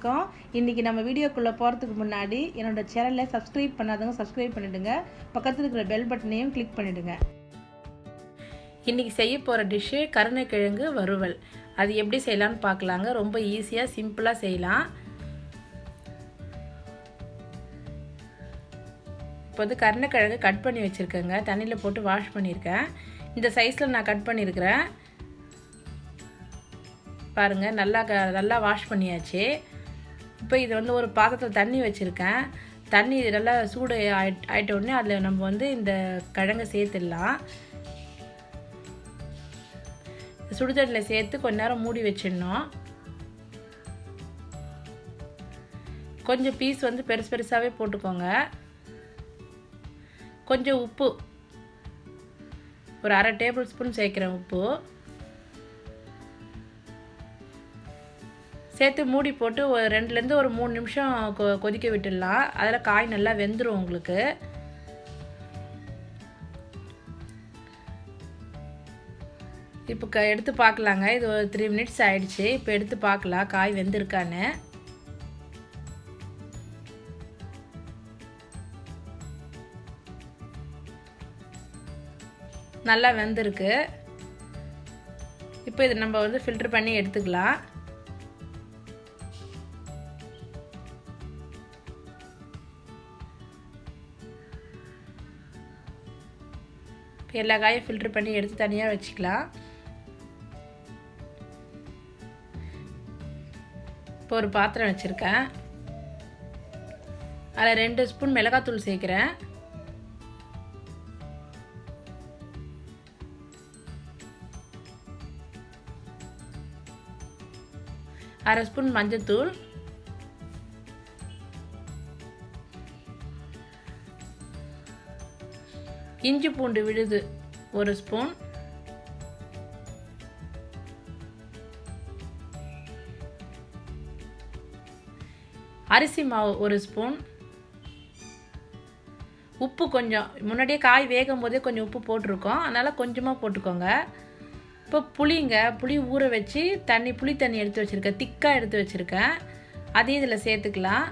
வணக்கம். இன்றைக்கி நம்ம வீடியோக்குள்ளே போகிறதுக்கு முன்னாடி என்னோட சேனலை சப்ஸ்கிரைப் பண்ணாதவங்க சப்ஸ்கிரைப் பண்ணிவிடுங்க. பக்கத்தில் இருக்கிற பெல் பட்டனையும் கிளிக் பண்ணிவிடுங்க. இன்றைக்கி செய்ய போகிற டிஷ்ஷு கருணைக்கிழங்கு வறுவல். அது எப்படி செய்யலான்னு பார்க்கலாங்க. ரொம்ப ஈஸியாக சிம்பிளாக செய்யலாம். இப்போ வந்து கருணைக்கிழங்கு கட் பண்ணி வச்சுருக்கேங்க. தண்ணியில் போட்டு வாஷ் பண்ணியிருக்கேன். இந்த சைஸில் நான் கட் பண்ணியிருக்கிறேன். பாருங்கள், நல்லா வாஷ் பண்ணியாச்சு. இப்போ இது வந்து ஒரு பாத்திரத்தில் தண்ணி வச்சுருக்கேன். தண்ணி நல்லா சூடு ஆகிட்ட உடனே அதில் நம்ம வந்து இந்த கிழங்கை சேர்த்துடலாம். சுடுதண்ணியில் சேர்த்து கொஞ்ச நேரம் மூடி வச்சிடணும். கொஞ்சம் பீஸ் வந்து பெருசாகவே போட்டுக்கோங்க. கொஞ்சம் உப்பு, ஒரு 1/2 டேபிள் ஸ்பூன் சேர்க்குறேன் உப்பு. சேர்த்து மூடி போட்டு ஒரு 2லேருந்து ஒரு 3 நிமிஷம் கொதிக்க விட்டுடலாம். அதில் காய் நல்லா வெந்துடும் உங்களுக்கு. இப்போ எடுத்து பார்க்கலாங்க. இது ஒரு 3 மினிட்ஸ் ஆயிடுச்சு. இப்போ எடுத்து பார்க்கலாம் காய் வெந்திருக்கான்னு. நல்லா வெந்திருக்கு. இப்போ இது நம்ம வந்து ஃபில்டர் பண்ணி எடுத்துக்கலாம். இப்போ எல்லா காயும் ஃபில்டர் பண்ணி எடுத்து தனியாக வச்சுக்கலாம். இப்போ ஒரு பாத்திரம் வச்சுருக்கேன். அதில் 2 ஸ்பூன் மிளகாத்தூள் சேர்க்குறேன். அரை ஸ்பூன் மஞ்சத்தூள், இஞ்சி பூண்டு விழுது 1 ஸ்பூன், அரிசி மாவு 1 ஸ்பூன், உப்பு கொஞ்சம். முன்னாடியே காய் வேகும் போதே கொஞ்சம் உப்பு போட்டிருக்கோம், அதனால் கொஞ்சமாக போட்டுக்கோங்க. இப்போ புளி ஊற வச்சு புளி தண்ணி எடுத்து வச்சுருக்கேன், திக்காக எடுத்து வச்சுருக்கேன். அதையும் இதில் சேர்த்துக்கலாம்.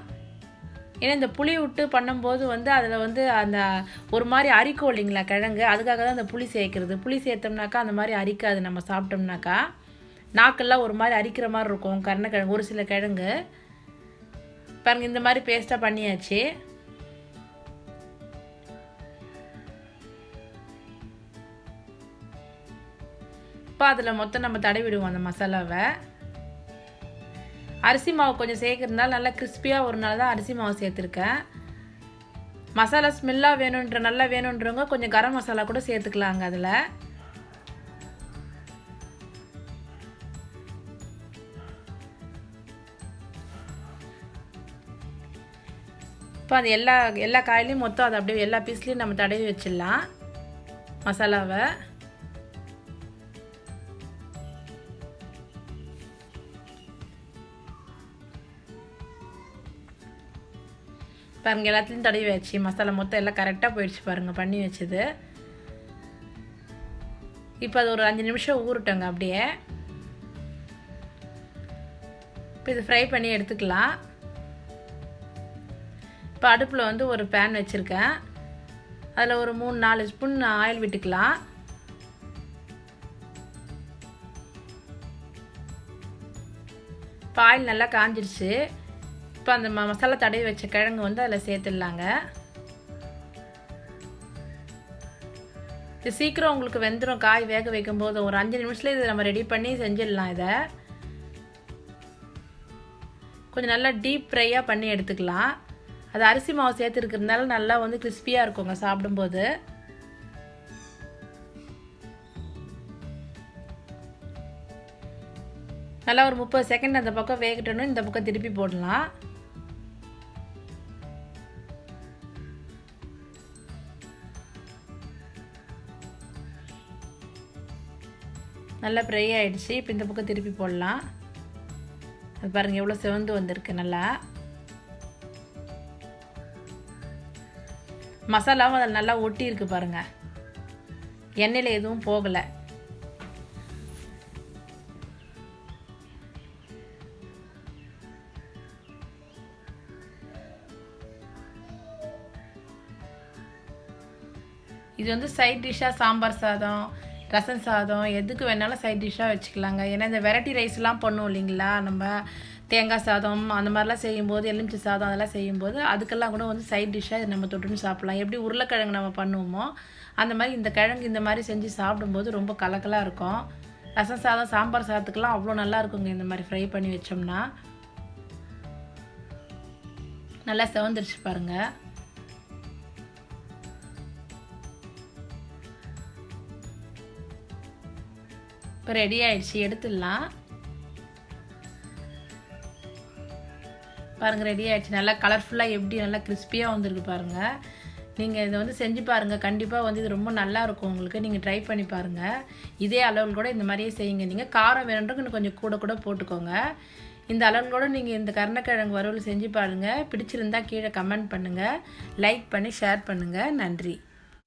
ஏன்னா இந்த புளி விட்டு பண்ணும்போது வந்து அதில் வந்து அந்த ஒரு மாதிரி அரிக்கும் இல்லைங்களா கிழங்கு, அதுக்காக தான் அந்த புளி சேர்க்குறது. புளி சேர்த்தோம்னாக்கா அந்த மாதிரி அரிக்காது. நம்ம சாப்பிட்டோம்னாக்கா நாக்கெல்லாம் ஒரு மாதிரி அரிக்கிற மாதிரி இருக்கும் கருணைக்கிழங்கு. ஒரு சில கிழங்கு பாருங்கள், இந்த மாதிரி பேஸ்ட்டாக பண்ணியாச்சு. இப்போ அதில் மொத்தம் நம்ம தடவிடுவோம் அந்த மசாலாவை. அரிசி மாவு கொஞ்சம் சேர்க்குறதுனால நல்லா கிறிஸ்பியாக ஒரு நாள் தான் அரிசி மாவு சேர்த்துருக்கேன். மசாலா ஸ்மெல்லாக நல்லா வேணுன்றவங்க கொஞ்சம் கரம் மசாலா கூட சேர்த்துக்கலாங்க அதில். இப்போ அது எல்லா காயிலையும் மொத்தம் அதை அப்படியே எல்லா பீஸ்லேயும் நம்ம தடவி வச்சிடலாம் மசாலாவை. பாருங்கள், எல்லாத்துலேயும் தடவி வச்சு மசாலா மொத்தம் எல்லாம் கரெக்டாக போயிடுச்சு பாருங்கள் பண்ணி வச்சது. இப்போ அது ஒரு 5 நிமிஷம் ஊறட்டங்க அப்படியே. இப்போ இது ஃப்ரை பண்ணி எடுத்துக்கலாம். இப்போ அடுப்பில் வந்து ஒரு பேன் வச்சுருக்கேன். அதில் ஒரு 3-4 ஸ்பூன் ஆயில் விட்டுக்கலாம். இப்போ ஆயில் நல்லா காஞ்சிருச்சு. இப்போ அந்த மசாலா தடவி வச்ச கிழங்கு வந்து அதில் சேர்த்துடலாங்க. இது சீக்கிரம் உங்களுக்கு வெந்துடும். காய் வேக வைக்கும் போது ஒரு 5 நிமிஷத்தில் இதை நம்ம ரெடி பண்ணி செஞ்சிடலாம். இதை கொஞ்சம் நல்லா டீப் ஃப்ரையாக பண்ணி எடுத்துக்கலாம். அது அரிசி மாவு சேர்த்துருக்கிறதுனால நல்லா வந்து கிறிஸ்பியாக இருக்குங்க சாப்பிடும்போது. நல்லா ஒரு 30 செகண்ட் அந்த பக்கம் வேகட்டணும். இந்த பக்கம் திருப்பி போடலாம். நல்லா ஃப்ரை ஆகிடுச்சு. இப்போ இந்த பக்கம் திருப்பி போடலாம். அது பாருங்கள் எவ்வளோ சிவந்து வந்திருக்கு. நல்லா மசாலாவும் அதில் நல்லா ஒட்டி இருக்குது பாருங்கள். எண்ணெயில் எதுவும் போகலை. இது வந்து சைட் டிஷ்ஷாக சாம்பார் சாதம், ரசம் சாதம் எதுக்கு வேணாலும் சைட் டிஷ்ஷாக வச்சுக்கலாங்க. ஏன்னா இந்த வெரைட்டி ரைஸ்லாம் பண்ணுவோம் இல்லைங்களா, நம்ம தேங்காய் சாதம் அந்த மாதிரிலாம் செய்யும்போது, எலுமிச்சை சாதம் அதெல்லாம் செய்யும்போது அதுக்கெல்லாம் கூட வந்து சைட் டிஷ்ஷாக இது நம்ம தொட்டுன்னு சாப்பிட்லாம். எப்படி உருளைக்கிழங்கு நம்ம பண்ணுவோமோ அந்த மாதிரி இந்த கிழங்கு இந்த மாதிரி செஞ்சு சாப்பிடும்போது ரொம்ப கலக்கலாக இருக்கும். ரசம் சாதம், சாம்பார் சாதத்துக்கெல்லாம் அவ்வளோ நல்லா இருக்குங்க இந்த மாதிரி ஃப்ரை பண்ணி வச்சோம்னா. நல்லா செவந்துருச்சு பாருங்கள். இப்போ ரெடி ஆயிடுச்சு, எடுத்துடலாம். பாருங்கள் ரெடி ஆகிடுச்சு. நல்லா கலர்ஃபுல்லாக எப்படி நல்லா கிறிஸ்பியாக வந்துருக்கு பாருங்கள். நீங்கள் இதை வந்து செஞ்சு பாருங்கள். கண்டிப்பாக வந்து இது ரொம்ப நல்லாயிருக்கும் உங்களுக்கு. நீங்கள் ட்ரை பண்ணி பாருங்கள். இதே அளவில் கூட இந்த மாதிரியே செய்யுங்க. நீங்கள் காரம் வேணுன்றதுக்கு கொஞ்சம் கூட போட்டுக்கோங்க. இந்த அளவில் கூட நீங்கள் இந்த கருணக்கிழங்கு வறுவல் செஞ்சு பாருங்கள். பிடிச்சிருந்தா கீழே கமெண்ட் பண்ணுங்கள், லைக் பண்ணி ஷேர் பண்ணுங்கள். நன்றி.